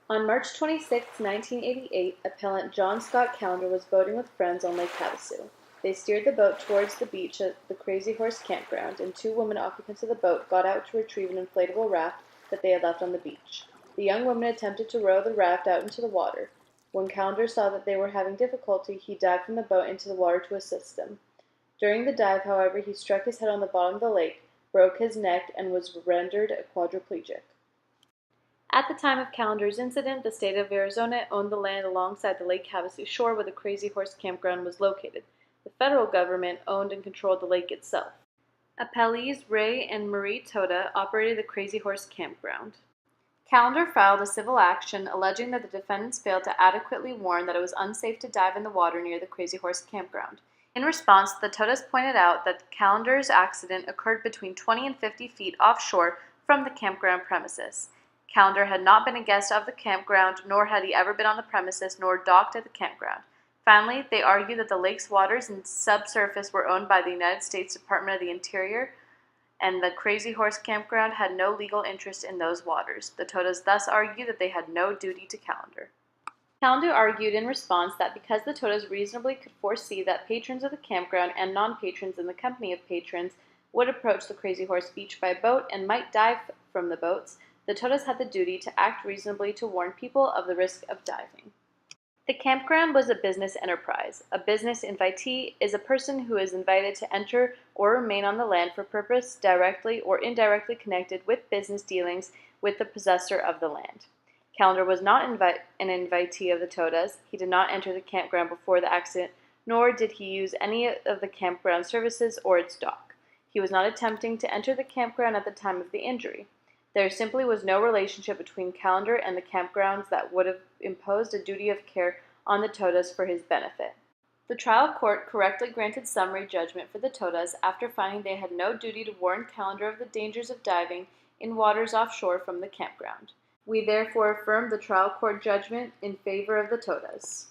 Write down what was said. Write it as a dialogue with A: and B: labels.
A: On March 26, 1988, appellant John Scott Callender was boating with friends on Lake Havasu. They steered the boat towards the beach at the Crazy Horse Campground, and two women occupants of the boat got out to retrieve an inflatable raft that they had left on the beach. The young women attempted to row the raft out into the water. When Callender saw that they were having difficulty, he dived from the boat into the water to assist them. During the dive, however, he struck his head on the bottom of the lake, broke his neck, and was rendered quadriplegic. At the time of Callender's incident, the state of Arizona owned the land alongside the Lake Havasu shore where the Crazy Horse Campground was located. The federal government owned and controlled the lake itself. Appellees Ray and Marie Toda operated the Crazy Horse Campground. Callender filed a civil action alleging that the defendants failed to adequately warn that it was unsafe to dive in the water near the Crazy Horse Campground. In response, the Todas pointed out that Callender's accident occurred between 20 and 50 feet offshore from the campground premises. Callender had not been a guest of the campground, nor had he ever been on the premises, nor docked at the campground. Finally, they argued that the lake's waters and subsurface were owned by the United States Department of the Interior, and the Crazy Horse Campground had no legal interest in those waters. The Todas thus argued that they had no duty to Callender. Callender argued in response that because the Todas reasonably could foresee that patrons of the campground and non-patrons in the company of patrons would approach the Crazy Horse Beach by boat and might dive from the boats, the Todas had the duty to act reasonably to warn people of the risk of diving. The campground was a business enterprise. A business invitee is a person who is invited to enter or remain on the land for purpose directly or indirectly connected with business dealings with the possessor of the land. Callender was not an invitee of the Todas. He did not enter the campground before the accident, nor did he use any of the campground services or its dock. He was not attempting to enter the campground at the time of the injury. There simply was no relationship between Callender and the campgrounds that would have imposed a duty of care on the Todas for his benefit. The trial court correctly granted summary judgment for the Todas after finding they had no duty to warn Callender of the dangers of diving in waters offshore from the campground. We therefore affirm the trial court judgment in favor of the Todas.